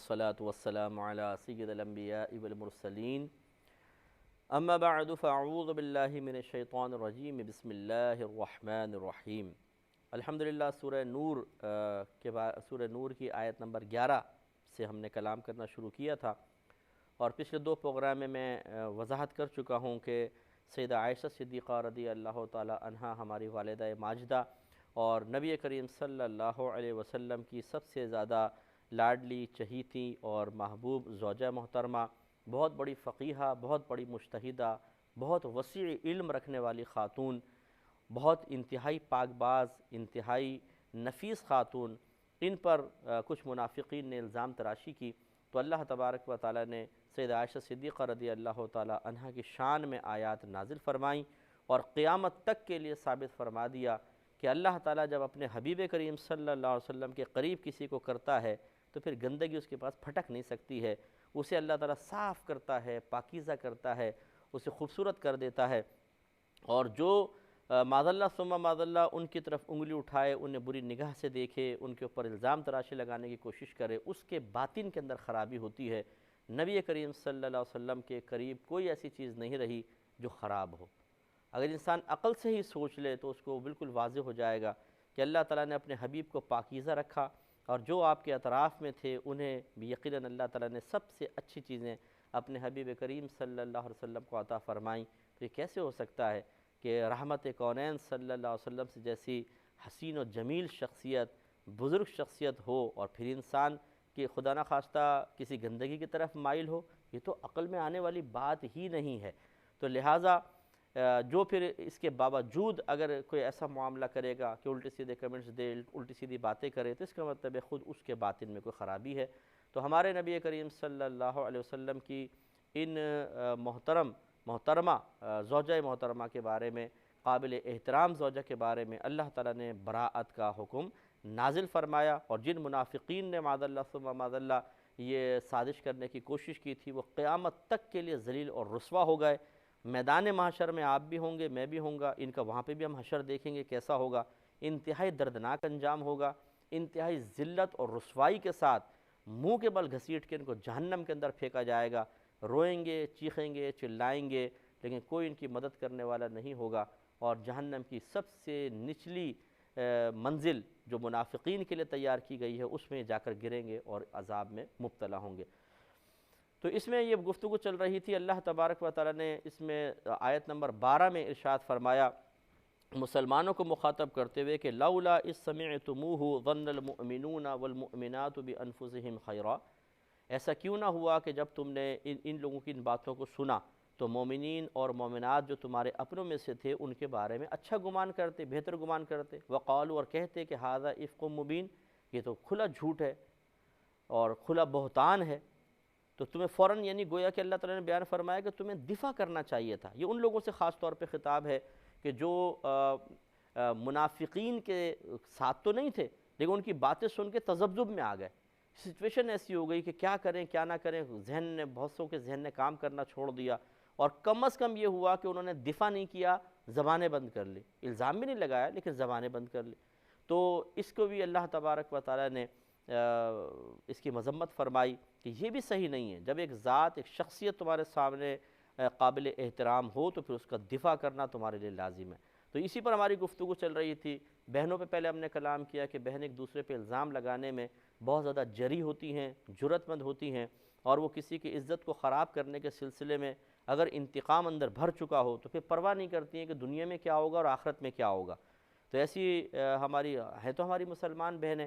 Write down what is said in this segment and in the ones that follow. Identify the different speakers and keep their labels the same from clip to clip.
Speaker 1: والصلاة والسلام على سید الانبیاء والمرسلین اما بعد فاعوذ باللہ من الشیطان الرجیم بسم اللہ الرحمن الرحیم۔ الحمدللہ سورہ نور کی آیت نمبر 11 سے ہم نے کلام کرنا شروع کیا تھا، اور پچھلے 2 پروگرام میں وضاحت کر چکا ہوں کہ سیدہ عائشہ صدیقہ رضی اللہ تعالی عنہا ہماری والدہ ماجدہ اور نبی کریم صلی اللہ علیہ وسلم کی سب سے زیادہ لاڈلی، چہیتی اور محبوب زوجہ محترمہ، بہت بڑی فقیہہ، بہت بڑی مجتہدہ، بہت وسیع علم رکھنے والی خاتون، بہت انتہائی پاک باز، انتہائی نفیس خاتون، ان پر کچھ منافقین نے الزام تراشی کی، تو اللہ تبارک و تعالی نے سیدہ عائشہ صدیقہ رضی اللہ تعالی عنہا کی شان میں آیات نازل فرمائیں اور قیامت تک کے لیے ثابت فرما دیا کہ اللہ تعالیٰ جب اپنے حبیب کریم صلی اللہ علیہ وسلم کے قریب کسی کو کرتا ہے تو پھر گندگی اس کے پاس پھٹک نہیں سکتی ہے، اسے اللہ تعالیٰ صاف کرتا ہے، پاکیزہ کرتا ہے، اسے خوبصورت کر دیتا ہے۔ اور جو معاذ اللہ ثم معاذ اللہ ان کی طرف انگلی اٹھائے، انہیں بری نگاہ سے دیکھے، ان کے اوپر الزام تراشی لگانے کی کوشش کرے، اس کے باطن کے اندر خرابی ہوتی ہے۔ نبی کریم صلی اللہ علیہ وسلم کے قریب کوئی ایسی چیز نہیں رہی جو خراب ہو۔ اگر انسان عقل سے ہی سوچ لے تو اس کو بالکل واضح ہو جائے گا کہ اللہ تعالیٰ نے اپنے حبیب کو پاکیزہ رکھا، اور جو آپ کے اطراف میں تھے انہیں بھی یقیناً اللہ تعالیٰ نے سب سے اچھی چیزیں اپنے حبیب کریم صلی اللہ علیہ وسلم کو عطا فرمائیں۔ تو یہ کیسے ہو سکتا ہے کہ رحمت کونین صلی اللہ علیہ وسلم سے جیسی حسین و جمیل شخصیت، بزرگ شخصیت ہو، اور پھر انسان کہ خدا نخواستہ کسی گندگی کی طرف مائل ہو؟ یہ تو عقل میں آنے والی بات ہی نہیں ہے۔ تو لہٰذا جو پھر اس کے باوجود اگر کوئی ایسا معاملہ کرے گا کہ الٹے سیدھے کمنٹس دے، الٹی سیدھی باتیں کرے، تو اس کا مطلب ہے خود اس کے باطن میں کوئی خرابی ہے۔ تو ہمارے نبی کریم صلی اللہ علیہ وسلم کی ان محترمہ زوجہ محترمہ کے بارے میں، قابل احترام زوجہ کے بارے میں اللہ تعالیٰ نے براءت کا حکم نازل فرمایا، اور جن منافقین نے معاذ اللہ ثم معاذ اللہ یہ سازش کرنے کی کوشش کی تھی وہ قیامت تک کے لیے ذلیل اور رسوا ہو گئے۔ میدان محشر میں آپ بھی ہوں گے، میں بھی ہوں گا، ان کا وہاں پہ بھی ہم حشر دیکھیں گے کیسا ہوگا، انتہائی دردناک انجام ہوگا، انتہائی ذلت اور رسوائی کے ساتھ منہ کے بل گھسیٹ کے ان کو جہنم کے اندر پھینکا جائے گا۔ روئیں گے، چیخیں گے، چلائیں گے، لیکن کوئی ان کی مدد کرنے والا نہیں ہوگا، اور جہنم کی سب سے نچلی منزل جو منافقین کے لیے تیار کی گئی ہے اس میں جا کر گریں گے اور عذاب میں مبتلا ہوں گے۔ تو اس میں یہ گفتگو چل رہی تھی، اللہ تبارک و تعالی نے اس میں آیت نمبر 12 میں ارشاد فرمایا مسلمانوں کو مخاطب کرتے ہوئے کہ لولا اذ سمعتموہ ظن المؤمنون والمؤمنات بانفسہم خیرا، ایسا کیوں نہ ہوا کہ جب تم نے ان لوگوں کی ان باتوں کو سنا تو مومنین اور مومنات جو تمہارے اپنوں میں سے تھے ان کے بارے میں اچھا گمان کرتے، بہتر گمان کرتے، وقالوا، اور کہتے کہ ھذا افق مبین، یہ تو کھلا جھوٹ ہے اور کھلا بہتان ہے۔ تو تمہیں فوراً یعنی گویا کہ اللہ تعالیٰ نے بیان فرمایا کہ تمہیں دفاع کرنا چاہیے تھا۔ یہ ان لوگوں سے خاص طور پہ خطاب ہے کہ جو منافقین کے ساتھ تو نہیں تھے لیکن ان کی باتیں سن کے تذبذب میں آ گئے، سچویشن ایسی ہو گئی کہ کیا کریں کیا نہ کریں، بہت سو کے ذہن نے کام کرنا چھوڑ دیا، اور کم از کم یہ ہوا کہ انہوں نے دفاع نہیں کیا، زبانیں بند کر لی، الزام بھی نہیں لگایا لیکن زبانیں بند کر لی۔ تو اس کو بھی اللہ تبارک و تعالیٰ نے اس کی مذمت فرمائی کہ یہ بھی صحیح نہیں ہے۔ جب ایک ذات، ایک شخصیت تمہارے سامنے قابل احترام ہو تو پھر اس کا دفاع کرنا تمہارے لیے لازم ہے۔ تو اسی پر ہماری گفتگو چل رہی تھی۔ بہنوں پہ پہلے ہم نے کلام کیا کہ بہن ایک دوسرے پہ الزام لگانے میں بہت زیادہ جری ہوتی ہیں، جرأت مند ہوتی ہیں، اور وہ کسی کی عزت کو خراب کرنے کے سلسلے میں اگر انتقام اندر بھر چکا ہو تو پھر پرواہ نہیں کرتی ہیں کہ دنیا میں کیا ہوگا اور آخرت میں کیا ہوگا۔ تو ایسی ہماری مسلمان بہنیں،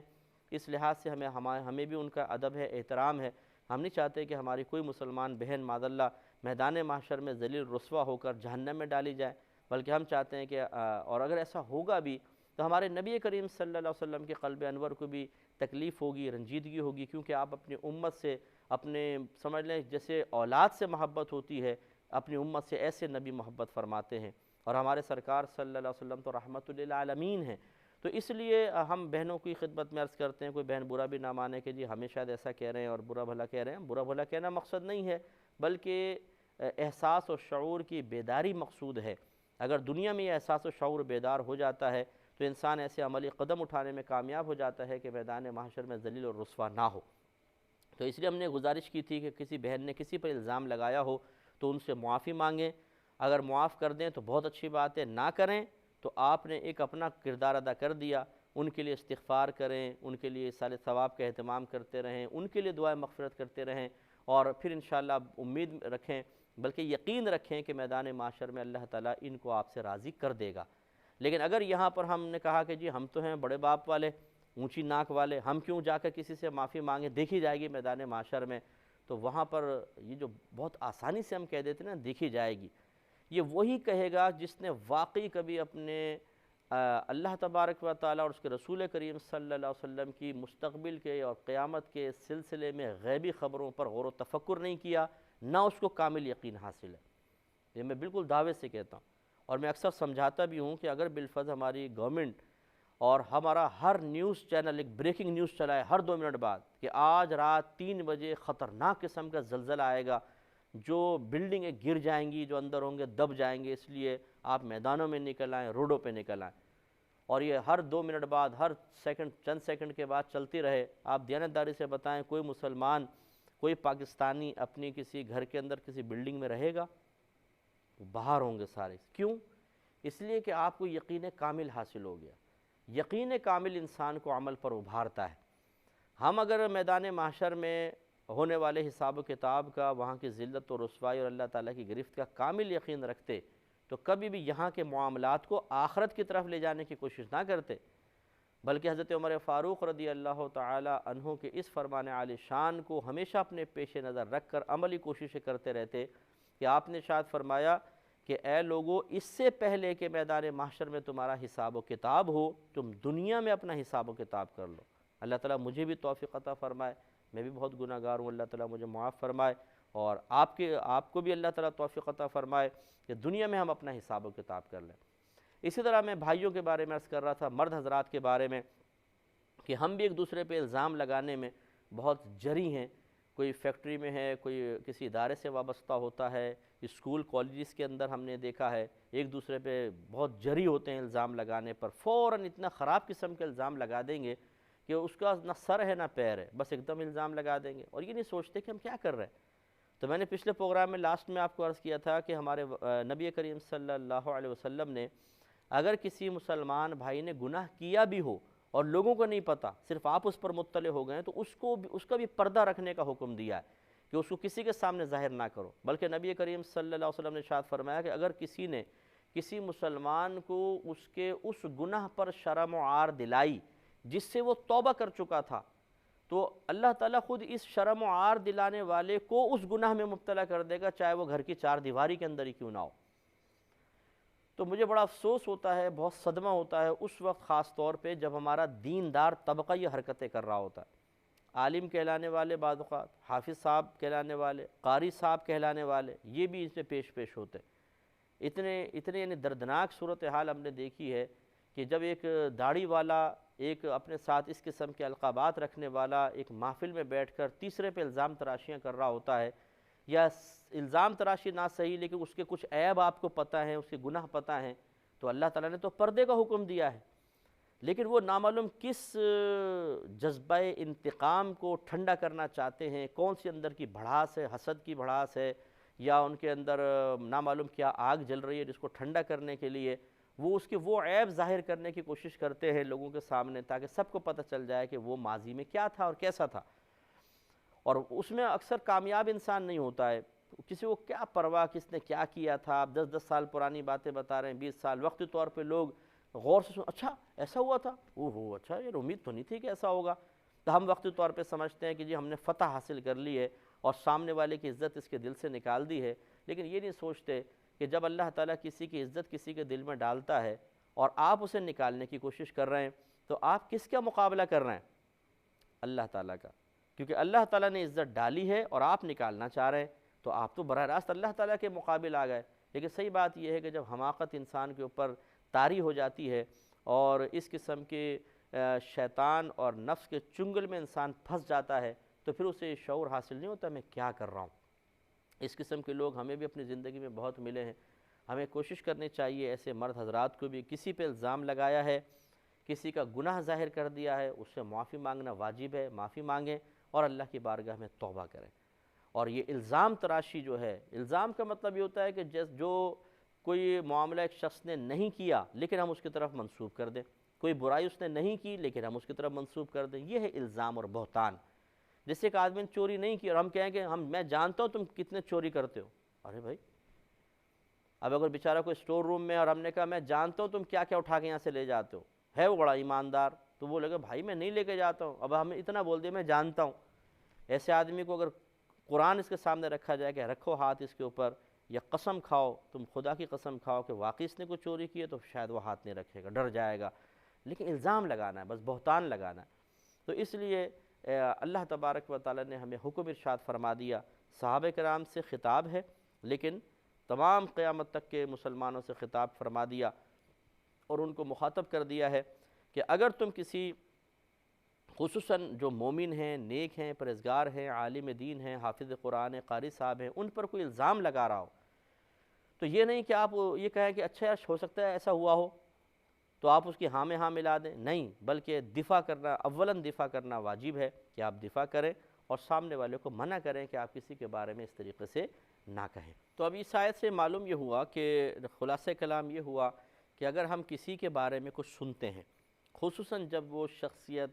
Speaker 1: اس لحاظ سے ہمیں بھی ان کا ادب ہے، احترام ہے۔ ہم نہیں چاہتے کہ ہماری کوئی مسلمان بہن معاذ اللہ میدان محشر میں ذلیل رسوا ہو کر جہنم میں ڈالی جائے، بلکہ ہم چاہتے ہیں کہ اور اگر ایسا ہوگا بھی تو ہمارے نبی کریم صلی اللہ علیہ وسلم کے قلب انور کو بھی تکلیف ہوگی، رنجیدگی ہوگی، کیونکہ آپ اپنی امت سے، اپنے سمجھ لیں جیسے اولاد سے محبت ہوتی ہے، اپنی امت سے ایسے نبی محبت فرماتے ہیں، اور ہمارے سرکار صلی اللہ علیہ وسلم تو رحمت للعالمین ہیں۔ تو اس لیے ہم بہنوں کی خدمت میں عرض کرتے ہیں، کوئی بہن برا بھی نہ مانے کہ جی ہمیں شاید ایسا کہہ رہے ہیں اور برا بھلا کہہ رہے ہیں۔ برا بھلا کہنا مقصد نہیں ہے، بلکہ احساس و شعور کی بیداری مقصود ہے۔ اگر دنیا میں یہ احساس و شعور بیدار ہو جاتا ہے تو انسان ایسے عملی قدم اٹھانے میں کامیاب ہو جاتا ہے کہ میدان محشر میں ذلیل اور رسوا نہ ہو۔ تو اس لیے ہم نے گزارش کی تھی کہ کسی بہن نے کسی پر الزام لگایا ہو تو ان سے معافی مانگیں، اگر معاف کر دیں تو بہت اچھی بات ہے، نہ کریں تو آپ نے ایک اپنا کردار ادا کر دیا۔ ان کے لیے استغفار کریں، ان کے لیے سال ثواب کا اہتمام کرتے رہیں، ان کے لیے دعائیں مغفرت کرتے رہیں، اور پھر انشاءاللہ امید رکھیں بلکہ یقین رکھیں کہ میدان معاشر میں اللہ تعالیٰ ان کو آپ سے راضی کر دے گا۔ لیکن اگر یہاں پر ہم نے کہا کہ جی ہم تو ہیں بڑے باپ والے، اونچی ناک والے، ہم کیوں جا کر کسی سے معافی مانگیں، دیکھی جائے گی میدان معاشر میں، تو وہاں پر یہ جو بہت آسانی سے ہم کہہ دیتے ہیں نا دیکھی جائے گی، یہ وہی کہے گا جس نے واقعی کبھی اپنے اللہ تبارک و تعالیٰ اور اس کے رسول کریم صلی اللہ علیہ وسلم کی مستقبل کے اور قیامت کے سلسلے میں غیبی خبروں پر غور و تفکر نہیں کیا، نہ اس کو کامل یقین حاصل ہے۔ یہ میں بالکل دعوے سے کہتا ہوں، اور میں اکثر سمجھاتا بھی ہوں کہ اگر بالفرض ہماری گورنمنٹ اور ہمارا ہر نیوز چینل ایک بریکنگ نیوز چلائے ہر 2 منٹ بعد کہ آج رات 3 بجے خطرناک قسم کا زلزلہ آئے گا، جو بلڈنگیں گر جائیں گی، جو اندر ہوں گے دب جائیں گے، اس لیے آپ میدانوں میں نکل آئیں، روڈوں پہ نکل آئیں، اور یہ ہر 2 منٹ بعد، ہر سیکنڈ، چند سیکنڈ کے بعد چلتی رہے، آپ دیانتداری سے بتائیں کوئی مسلمان، کوئی پاکستانی اپنی کسی گھر کے اندر کسی بلڈنگ میں رہے گا؟ باہر ہوں گے سارے۔ کیوں؟ اس لیے کہ آپ کو یقین کامل حاصل ہو گیا۔ یقین کامل انسان کو عمل پر ابھارتا ہے۔ ہم اگر میدان محشر میں ہونے والے حساب و کتاب کا، وہاں کی ذلت و رسوائی اور اللہ تعالیٰ کی گرفت کا کامل یقین رکھتے تو کبھی بھی یہاں کے معاملات کو آخرت کی طرف لے جانے کی کوشش نہ کرتے، بلکہ حضرت عمر فاروق رضی اللہ تعالی عنہ کے اس فرمان عالی شان کو ہمیشہ اپنے پیش نظر رکھ کر عملی کوششیں کرتے رہتے کہ آپ نے شاید فرمایا کہ اے لوگو، اس سے پہلے کہ میدان محشر میں تمہارا حساب و کتاب ہو، تم دنیا میں اپنا حساب و کتاب کر لو۔ اللہ تعالیٰ مجھے بھی توفیق عطا فرمائے، میں بھی بہت گناہ گار ہوں، اللہ تعالیٰ مجھے معاف فرمائے، اور آپ کو بھی اللہ تعالیٰ توفیق عطا فرمائے کہ دنیا میں ہم اپنا حساب و کتاب کر لیں۔ اسی طرح میں بھائیوں کے بارے میں عرض کر رہا تھا، مرد حضرات کے بارے میں، کہ ہم بھی ایک دوسرے پہ الزام لگانے میں بہت جری ہیں۔ کوئی فیکٹری میں ہے، کوئی کسی ادارے سے وابستہ ہوتا ہے، اسکول کالجز کے اندر ہم نے دیکھا ہے ایک دوسرے پہ بہت جری ہوتے ہیں الزام لگانے پر، فوراً اتنا خراب قسم کے الزام لگا دیں گے کہ اس کا نہ سر ہے نہ پیر ہے، بس ایک دم الزام لگا دیں گے، اور یہ نہیں سوچتے کہ ہم کیا کر رہے ہیں۔ تو میں نے پچھلے پروگرام میں لاسٹ میں آپ کو عرض کیا تھا کہ ہمارے نبی کریم صلی اللہ علیہ وسلم نے اگر کسی مسلمان بھائی نے گناہ کیا بھی ہو اور لوگوں کو نہیں پتہ، صرف آپ اس پر مطلع ہو گئے، تو اس کا بھی پردہ رکھنے کا حکم دیا ہے کہ اس کو کسی کے سامنے ظاہر نہ کرو، بلکہ نبی کریم صلی اللہ علیہ وسلم نے ارشاد فرمایا کہ اگر کسی نے کسی مسلمان کو اس کے اس گناہ پر شرم و عار دلائی جس سے وہ توبہ کر چکا تھا، تو اللہ تعالیٰ خود اس شرم و عار دلانے والے کو اس گناہ میں مبتلا کر دے گا، چاہے وہ گھر کی 4 دیواری کے اندر ہی کیوں نہ ہو۔ تو مجھے بڑا افسوس ہوتا ہے، بہت صدمہ ہوتا ہے اس وقت، خاص طور پہ جب ہمارا دیندار طبقہ یہ حرکتیں کر رہا ہوتا ہے، عالم کہلانے والے، بعض اوقات حافظ صاحب کہلانے والے، قاری صاحب کہلانے والے، یہ بھی اس میں پیش ہوتے اتنے یعنی دردناک صورتحال ہم نے دیکھی ہے کہ جب ایک داڑھی والا، ایک اپنے ساتھ اس قسم کے القابات رکھنے والا ایک محفل میں بیٹھ کر تیسرے پہ الزام تراشیاں کر رہا ہوتا ہے، یا الزام تراشی نہ صحیح لیکن اس کے کچھ عیب آپ کو پتہ ہیں، اس کے گناہ پتہ ہیں، تو اللہ تعالیٰ نے تو پردے کا حکم دیا ہے، لیکن وہ نامعلوم کس جذبہ انتقام کو ٹھنڈا کرنا چاہتے ہیں، کون سی اندر کی بھڑاس ہے، حسد کی بھڑاس ہے، یا ان کے اندر نامعلوم کیا آگ جل رہی ہے جس کو ٹھنڈا کرنے کے لیے وہ اس کے وہ عیب ظاہر کرنے کی کوشش کرتے ہیں لوگوں کے سامنے، تاکہ سب کو پتہ چل جائے کہ وہ ماضی میں کیا تھا اور کیسا تھا، اور اس میں اکثر کامیاب انسان نہیں ہوتا ہے، کسی کو کیا پرواہ کس نے کیا کیا تھا، آپ 10 سال پرانی باتیں بتا رہے ہیں، 20 سال، وقتی طور پہ لوگ غور سے اچھا ایسا ہوا تھا، اچھا یہ امید تو نہیں تھی کہ ایسا ہوگا، تو ہم وقتی طور پہ سمجھتے ہیں کہ جی ہم نے فتح حاصل کر لی ہے اور سامنے والے کی عزت اس کے دل سے نکال دی ہے، لیکن یہ نہیں سوچتے کہ جب اللہ تعالیٰ کسی کی عزت کسی کے دل میں ڈالتا ہے اور آپ اسے نکالنے کی کوشش کر رہے ہیں، تو آپ کس کا مقابلہ کر رہے ہیں؟ اللہ تعالیٰ کا، کیونکہ اللہ تعالیٰ نے عزت ڈالی ہے اور آپ نکالنا چاہ رہے ہیں، تو آپ تو براہ راست اللہ تعالیٰ کے مقابل آ گئے۔ لیکن صحیح بات یہ ہے کہ جب حماقت انسان کے اوپر طاری ہو جاتی ہے اور اس قسم کے شیطان اور نفس کے چنگل میں انسان پھنس جاتا ہے، تو پھر اسے شعور حاصل نہیں ہوتا میں کیا کر رہا ہوں۔ اس قسم کے لوگ ہمیں بھی اپنی زندگی میں بہت ملے ہیں، ہمیں کوشش کرنی چاہیے ایسے مرد حضرات کو بھی، کسی پہ الزام لگایا ہے، کسی کا گناہ ظاہر کر دیا ہے، اس سے معافی مانگنا واجب ہے، معافی مانگیں، اور اللہ کی بارگاہ میں توبہ کریں۔ اور یہ الزام تراشی جو ہے، الزام کا مطلب یہ ہوتا ہے کہ جو کوئی معاملہ ایک شخص نے نہیں کیا لیکن ہم اس کی طرف منسوب کر دیں، کوئی برائی اس نے نہیں کی لیکن ہم اس کی طرف منسوب کر دیں، یہ ہے الزام اور بہتان۔ جیسے ایک آدمی نے چوری نہیں کی اور ہم کہیں کہ میں جانتا ہوں تم کتنے چوری کرتے ہو، ارے بھائی، اب اگر بیچارہ کوئی اسٹور روم میں اور ہم نے کہا میں جانتا ہوں تم کیا کیا اٹھا کے یہاں سے لے جاتے ہو، ہے وہ بڑا ایماندار تو وہ لگے بھائی میں نہیں لے کے جاتا ہوں، اب ہمیں اتنا بول دیا میں جانتا ہوں۔ ایسے آدمی کو اگر قرآن اس کے سامنے رکھا جائے کہ رکھو ہاتھ اس کے اوپر یا قسم کھاؤ، تم خدا کی قسم کھاؤ کہ واقعی اس نے کوئی چوری کی ہے، تو شاید وہ ہاتھ نہیں رکھے گا، ڈر جائے گا۔ لیکن الزام لگانا ہے، بس بہتان لگانا ہے۔ تو اس لیے اللہ تبارک و تعالیٰ نے ہمیں حکم ارشاد فرما دیا، صحابہ کرام سے خطاب ہے لیکن تمام قیامت تک کے مسلمانوں سے خطاب فرما دیا اور ان کو مخاطب کر دیا ہے کہ اگر تم کسی، خصوصاً جو مومن ہیں، نیک ہیں، پرہیزگار ہیں، عالم دین ہیں، حافظ قرآن ہیں، قاری صاحب ہیں، ان پر کوئی الزام لگا رہا ہو تو یہ نہیں کہ آپ یہ کہیں کہ اچھا یار ہو سکتا ہے ایسا ہوا ہو تو آپ اس کی ہاں میں ہاں ملا دیں، نہیں، بلکہ دفاع کرنا، اولاً دفاع کرنا واجب ہے کہ آپ دفاع کریں اور سامنے والے کو منع کریں کہ آپ کسی کے بارے میں اس طریقے سے نہ کہیں۔ تو اب اس آیت سے معلوم یہ ہوا کہ خلاصہ کلام یہ ہوا کہ اگر ہم کسی کے بارے میں کچھ سنتے ہیں، خصوصاً جب وہ شخصیت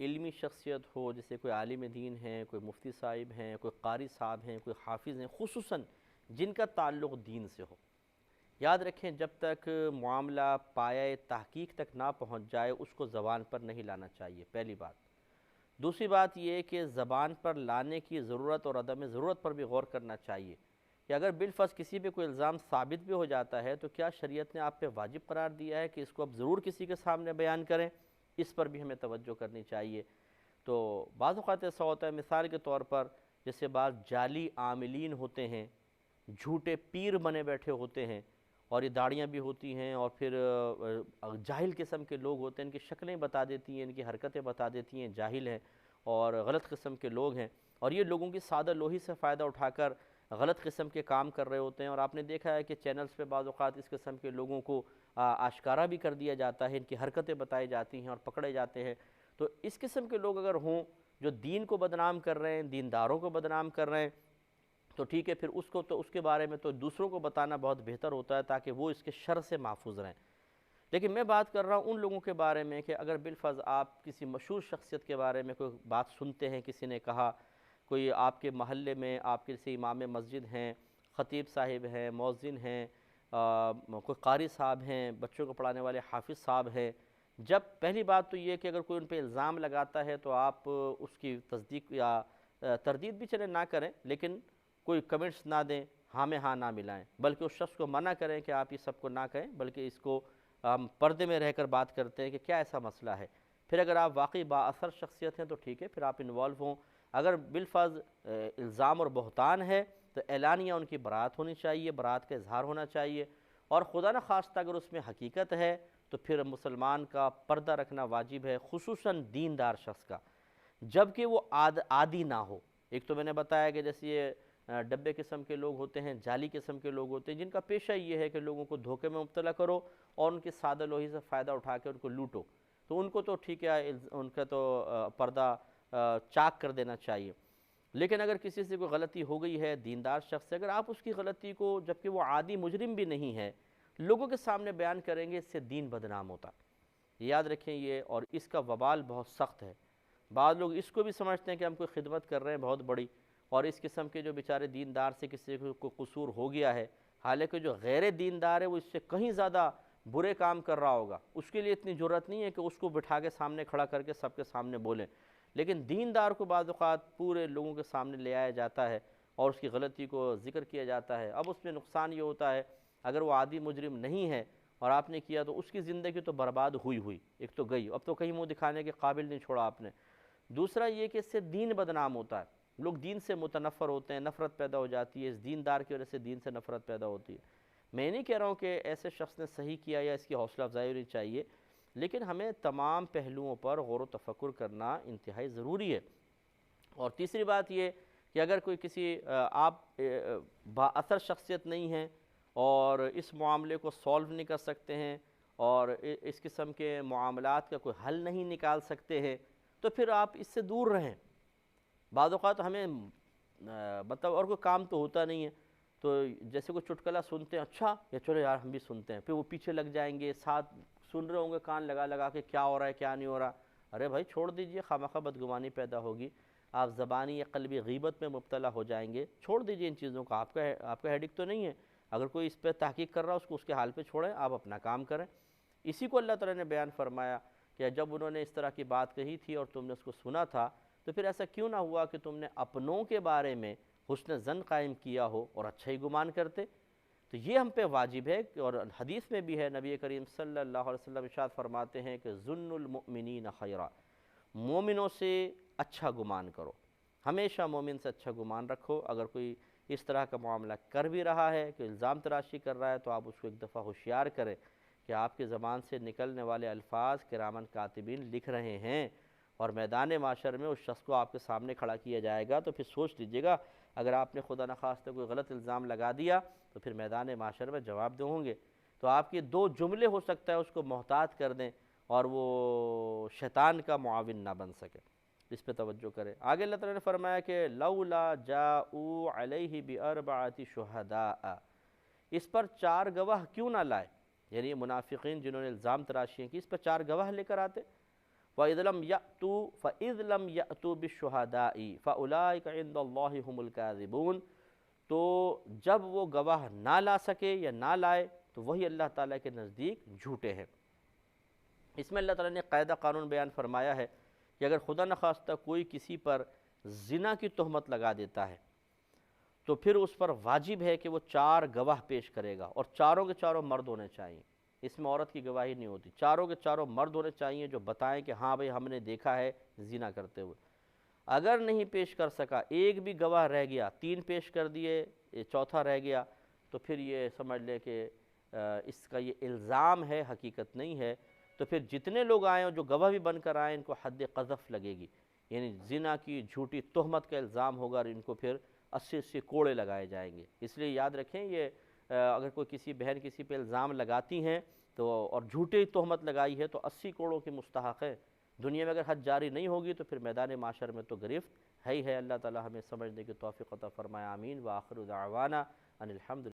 Speaker 1: علمی شخصیت ہو، جیسے کوئی عالم دین ہیں، کوئی مفتی صاحب ہیں، کوئی قاری صاحب ہیں، کوئی حافظ ہیں، خصوصاً جن کا تعلق دین سے ہو، یاد رکھیں جب تک معاملہ پایہ تحقیق تک نہ پہنچ جائے اس کو زبان پر نہیں لانا چاہیے، پہلی بات۔ دوسری بات یہ کہ زبان پر لانے کی ضرورت اور عدم ضرورت پر بھی غور کرنا چاہیے کہ اگر بالفرض کسی پہ کوئی الزام ثابت بھی ہو جاتا ہے تو کیا شریعت نے آپ پہ واجب قرار دیا ہے کہ اس کو اب ضرور کسی کے سامنے بیان کریں، اس پر بھی ہمیں توجہ کرنی چاہیے۔ تو بعض اوقات ایسا ہوتا ہے، مثال کے طور پر جیسے بعض جعلی عاملین ہوتے ہیں، جھوٹے پیر بنے بیٹھے ہوتے ہیں اور یہ داڑیاں بھی ہوتی ہیں اور پھر جاہل قسم کے لوگ ہوتے ہیں، ان کی شکلیں بتا دیتی ہیں، ان کی حرکتیں بتا دیتی ہیں، جاہل ہیں اور غلط قسم کے لوگ ہیں، اور یہ لوگوں کی سادہ لوہی سے فائدہ اٹھا کر غلط قسم کے کام کر رہے ہوتے ہیں، اور آپ نے دیکھا ہے کہ چینلز پہ بعض اوقات اس قسم کے لوگوں کو آشکارا بھی کر دیا جاتا ہے، ان کی حرکتیں بتائی جاتی ہیں اور پکڑے جاتے ہیں۔ تو اس قسم کے لوگ اگر ہوں جو دین کو بدنام کر رہے ہیں، دینداروں کو بدنام کر رہے ہیں، تو ٹھیک ہے، پھر اس کے بارے میں تو دوسروں کو بتانا بہت بہتر ہوتا ہے تاکہ وہ اس کے شر سے محفوظ رہیں۔ لیکن میں بات کر رہا ہوں ان لوگوں کے بارے میں کہ اگر بالفرض آپ کسی مشہور شخصیت کے بارے میں کوئی بات سنتے ہیں، کسی نے کہا، کوئی آپ کے محلے میں آپ کے کسی امام مسجد ہیں، خطیب صاحب ہیں، مؤذن ہیں، کوئی قاری صاحب ہیں، بچوں کو پڑھانے والے حافظ صاحب ہیں، جب پہلی بات تو یہ کہ اگر کوئی ان پہ الزام لگاتا ہے تو آپ اس کی تصدیق یا تردید بھی چلے نہ کریں، لیکن کوئی کمنٹس نہ دیں، ہاں میں ہاں نہ ملائیں، بلکہ اس شخص کو منع کریں کہ آپ یہ سب کو نہ کہیں، بلکہ اس کو ہم پردے میں رہ کر بات کرتے ہیں کہ کیا ایسا مسئلہ ہے۔ پھر اگر آپ واقعی با اثر شخصیت ہیں تو ٹھیک ہے، پھر آپ انوالو ہوں۔ اگر بالفرض الزام اور بہتان ہے تو اعلانیہ ان کی برات ہونی چاہیے، برات کا اظہار ہونا چاہیے، اور خدا نہ خواستہ اگر اس میں حقیقت ہے تو پھر مسلمان کا پردہ رکھنا واجب ہے، خصوصاً دیندار شخص کا، جبکہ وہ عادی نہ ہو۔ ایک تو میں نے بتایا کہ جیسے یہ ڈبے قسم کے لوگ ہوتے ہیں، جعلی قسم کے لوگ ہوتے ہیں، جن کا پیشہ یہ ہے کہ لوگوں کو دھوکے میں مبتلا کرو اور ان کی سادہ لوہی سے فائدہ اٹھا کے ان کو لوٹو، تو ان کو تو ٹھیک ہے، ان کا تو پردہ چاک کر دینا چاہیے۔ لیکن اگر کسی سے کوئی غلطی ہو گئی ہے، دیندار شخص سے، اگر آپ اس کی غلطی کو، جبکہ وہ عادی مجرم بھی نہیں ہے، لوگوں کے سامنے بیان کریں گے، اس سے دین بدنام ہوتا ہے، یاد رکھیں یہ، اور اس کا وبال بہت سخت ہے۔ بعض لوگ اس کو بھی سمجھتے ہیں کہ ہم کوئی خدمت کر رہے ہیں بہت بڑی، اور اس قسم کے جو بیچارے دیندار سے کسی کو قصور ہو گیا ہے، حالانکہ جو غیر دیندار ہے وہ اس سے کہیں زیادہ برے کام کر رہا ہوگا، اس کے لیے اتنی جرأت نہیں ہے کہ اس کو بٹھا کے سامنے کھڑا کر کے سب کے سامنے بولیں، لیکن دیندار کو بعض اوقات پورے لوگوں کے سامنے لے آیا جاتا ہے اور اس کی غلطی کو ذکر کیا جاتا ہے۔ اب اس میں نقصان یہ ہوتا ہے، اگر وہ عادی مجرم نہیں ہے اور آپ نے کیا تو اس کی زندگی تو برباد ہوئی، ایک تو گئی، اب تو کہیں منہ دکھانے کے قابل نہیں چھوڑا آپ نے۔ دوسرا یہ کہ اس سے دین بدنام ہوتا ہے، لوگ دین سے متنفر ہوتے ہیں، نفرت پیدا ہو جاتی ہے، اس دیندار کی وجہ سے دین سے نفرت پیدا ہوتی ہے۔ میں نہیں کہہ رہا ہوں کہ ایسے شخص نے صحیح کیا یا اس کی حوصلہ افزائی ہونی چاہیے، لیکن ہمیں تمام پہلوؤں پر غور و تفکر کرنا انتہائی ضروری ہے۔ اور تیسری بات یہ کہ اگر کوئی کسی آپ با اثر شخصیت نہیں ہیں اور اس معاملے کو سولو نہیں کر سکتے ہیں اور اس قسم کے معاملات کا کوئی حل نہیں نکال سکتے ہیں، تو پھر آپ اس سے دور رہیں۔ بعض اوقات ہمیں مطلب اور کوئی کام تو ہوتا نہیں ہے، تو جیسے کوئی چٹکلا سنتے ہیں، اچھا یا چلو یار ہم بھی سنتے ہیں، پھر وہ پیچھے لگ جائیں گے، ساتھ سن رہے ہوں گے کان لگا لگا کے کیا ہو رہا ہے کیا نہیں ہو رہا۔ ارے بھائی چھوڑ دیجئے، خواہ بدگمانی پیدا ہوگی، آپ زبانی یا قلبی غیبت میں مبتلا ہو جائیں گے۔ چھوڑ دیجئے ان چیزوں کا، آپ کا ہیڈک تو نہیں ہے۔ اگر کوئی اس پہ تحقیق کر رہا ہے، اس کو اس کے حال پہ چھوڑیں، آپ اپنا کام کریں۔ اسی کو اللہ تعالیٰ نے بیان فرمایا کہ جب انہوں نے اس طرح کی بات کہی تھی اور تم نے اس کو سنا تھا، تو پھر ایسا کیوں نہ ہوا کہ تم نے اپنوں کے بارے میں حسن ظن قائم کیا ہو اور اچھا ہی گمان کرتے۔ تو یہ ہم پہ واجب ہے، اور حدیث میں بھی ہے، نبی کریم صلی اللہ علیہ وسلم ارشاد فرماتے ہیں کہ ظن المؤمنین خیرا، مومنوں سے اچھا گمان کرو، ہمیشہ مومن سے اچھا گمان رکھو۔ اگر کوئی اس طرح کا معاملہ کر بھی رہا ہے کہ الزام تراشی کر رہا ہے، تو آپ اس کو ایک دفعہ ہوشیار کریں کہ آپ کے زبان سے نکلنے والے الفاظ کرامن کاتبین لکھ رہے ہیں، اور میدان معاشر میں اس شخص کو آپ کے سامنے کھڑا کیا جائے گا، تو پھر سوچ لیجئے گا، اگر آپ نے خدا نخواستہ کوئی غلط الزام لگا دیا تو پھر میدان معاشر میں جواب دے ہوں گے۔ تو آپ کے دو جملے ہو سکتا ہے اس کو محتاط کر دیں اور وہ شیطان کا معاون نہ بن سکے۔ اس پہ توجہ کریں۔ آگے اللہ تعالیٰ نے فرمایا کہ لولا جاءوا علیہ باربعۃ شہداء، اس پر 4 گواہ کیوں نہ لائے، یعنی منافقین جنہوں نے الزام تراشیاں کی، اس پر 4 گواہ لے کر آتے۔ وَإِذْ لَمْ يَأْتُوا بِالشُّهَدَاءِ فَأُولَٰئِكَ عِندَ اللَّهِ هُمُ الْكَاذِبُونَ، تو جب وہ گواہ نہ لا سکے یا نہ لائے تو وہی اللہ تعالیٰ کے نزدیک جھوٹے ہیں۔ اس میں اللہ تعالیٰ نے قاعدہ قانون بیان فرمایا ہے کہ اگر خدا نخواستہ کوئی کسی پر زنا کی تہمت لگا دیتا ہے، تو پھر اس پر واجب ہے کہ وہ 4 گواہ پیش کرے گا، اور چاروں کے چاروں مرد ہونے چاہیے۔ اس میں عورت کی گواہی نہیں ہوتی، چاروں کے چاروں مرد ہونے چاہیے جو بتائیں کہ ہاں بھئی ہم نے دیکھا ہے زنا کرتے ہوئے۔ اگر نہیں پیش کر سکا، ایک بھی گواہ رہ گیا، 3 پیش کر دیے، چوتھا رہ گیا، تو پھر یہ سمجھ لے کہ اس کا یہ الزام ہے، حقیقت نہیں ہے۔ تو پھر جتنے لوگ آئیں اور جو گواہ بھی بن کر آئیں، ان کو حد قذف لگے گی، یعنی زنا کی جھوٹی تہمت کا الزام ہوگا، اور ان کو پھر 80 کوڑے لگائے جائیں گے۔ اس لیے یاد رکھیں، یہ اگر کوئی کسی بہن کسی پہ الزام لگاتی ہیں تو اور جھوٹی تہمت لگائی ہے تو 80 کوڑوں کی مستحق ہے۔ دنیا میں اگر حد جاری نہیں ہوگی تو پھر میدان معاشر میں تو گرفت ہے ہی ہے۔ اللہ تعالی ہمیں سمجھنے کی توفیق عطا فرمائے، آمین۔ وآخر دعوانا ان الحمد